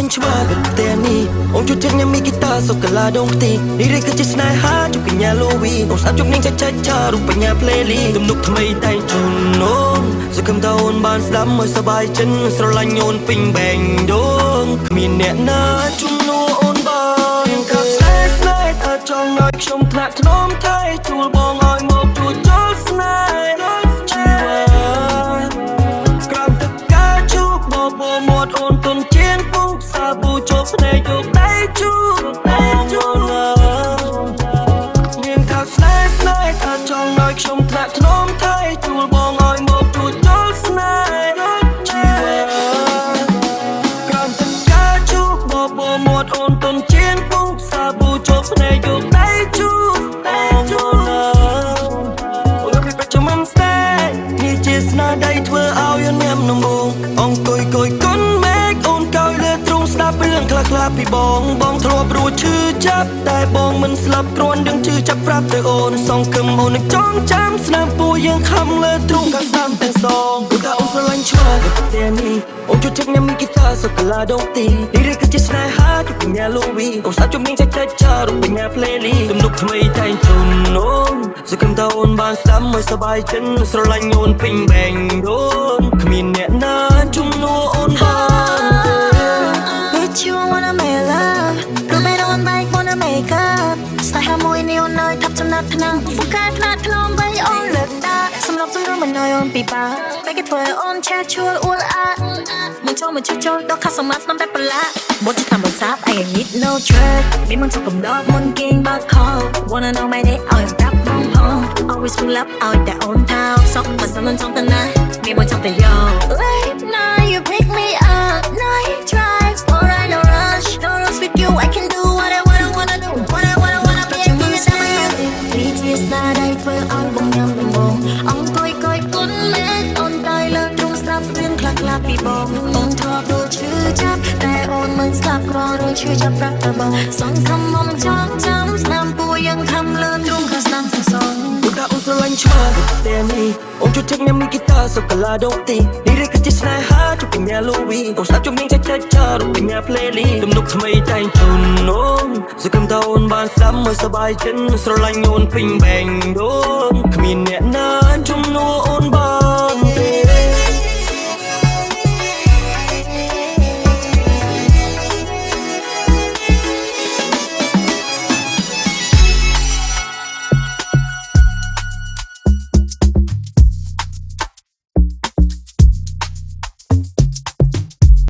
ញឆ្មាក៏តែនេះអូនជួយជិះញ៉ាំមីហ្គីតាសុកកាឡាដងទីនេះនេះគឺជាស្នេហាជុកកញ្ញាលូវីអូនស្ដាប់ជុកនាងចាច់ចារូបបញ្ញា playlist ទំនុកថ្មីតែងជូនអូនសង្ឃឹមថាអូនបានស្ដាប់ឲ្យសប្បាយចិត្តស្រឡាញ់អូនពេញបែងដងគ្មានអ្នកណាជំនួសអូនបានក៏ស្នេហ៍ស្នេហ៍ថាចង់ឲ្យខ្ញុំថ្នាក់ថ្នមថៃជួលបងឲ្យមកជួយចោលស្នេហ៍ជីវ៉ាក្រំទឹកកាជូបបបមាត់អូនទុនជាងពុកសាប៊ូជប់ស្នេហ៍យកដៃជូបតែជួលនាងថាស្នេហ៍ស្នេហ៍ថាចង់ឲ្យខ្ញុំថ្នាក់ថ្នមថៃជួលបងឲ្យមកជួយចោលស្នេហ៍ជីវ៉ាក្រំទឹកកាជូបបបមាត់អូនទុនជាងពុកសាប៊ូជប់ស្នេហ៍យកដៃជូបតែជួលស្នាដៃធ្វើឲ្យអូនញ៉ាំនំបងអង្គុយកគុនមេឃអូនកោយលើទ្រូងស្ដាប់រឿងខ្លះពីបងធ្លាប់រួចឈឺចាប់តែបងមិនស្លាប់គ្រាន់ដឹងឈឺចាប់ប្រាប់ទៅអូនសងគឹមអូននឹងចងចាំស្នាមពូយើងខំលើទ្រូងកាស្ដាំទាំងសងព្រោះថាអូនស្រឡាញ់ឆ្មាក៏តែនេះអូនជួយជិះញ៉ាំមីហ្គីតាសុកកាឡាដងទីនេះគឺជាស្នេហាជុកកញ្ញាលូវីអូនស្ដាប់ជុំនាងចារូបបញ្ញា playlist ទំនុកថ្មីតែងជូនអូនសង្ឃឹមថាអូនបានស្ដាប់ឲ្យសប្បាយចិត្តស្រឡាញ់អូនពេញបែងដូនគ្មានអ្នកណាជំនួសអូនបានYou wanna make love รูปไม่โดนใบ wanna make up สายหามุยนิ้วเนยทับจำนัดทนังผู้กายพลาดพลอมใบอ่อนเลือกตาสำหรับสำรวจมันน้อยอ่อนปีปาไปกันเถอะอ่อนแช่ชัวร์อ้วนอ่ะมึงโจมันช่วยดอกข้าสมัครน้ำแบบปลาบทจะทำบทซับ I ain't need no trick มีมึงชอบกับดอกมึงเก่งบักคอ wanna know my name เอาอย่างดับมองพอ always full up เอาแต่อ่อนเท้าซอกมาสำนักช่องตาหน้ามีมึงชอบแต่ยอ late night you pick me up night drives alright no rush no rush with you I can do what I wanna do what I wanna be a good time รีทีสนาได้เพื่อเอาบงยำเป็นบงอ่องก้อยก้นเม็ดอ่อนตายเลิกตรงสลับเรื่องคลักปีบงอ่อนทอบดูชื่อจับแต่อ่อนมันสลับรอดูชื่อจับรักตะบงสองคำมองจอกจำสนามปูยังคำเลิศตรงข้าสนามสองព្រោះថាអូនស្រឡាញ់ឆ្មាក៏តែនេះអូនជួយជិះញ៉ាំមីហ្គីតាសុកកាឡាដងទីនេះគឺជាស្នេហាជុកកញ្ញាលូវីអូនស្ដាប់ជុំនាងចារូបបញ្ញា playlist ទំនុកថ្មីតែងជូនអូនសង្ឃឹមថាអូនបានស្ដាប់ឲ្យសប្បាយចិត្តស្រឡាញ់អូនពេញបែងដូនគ្មានអ្នក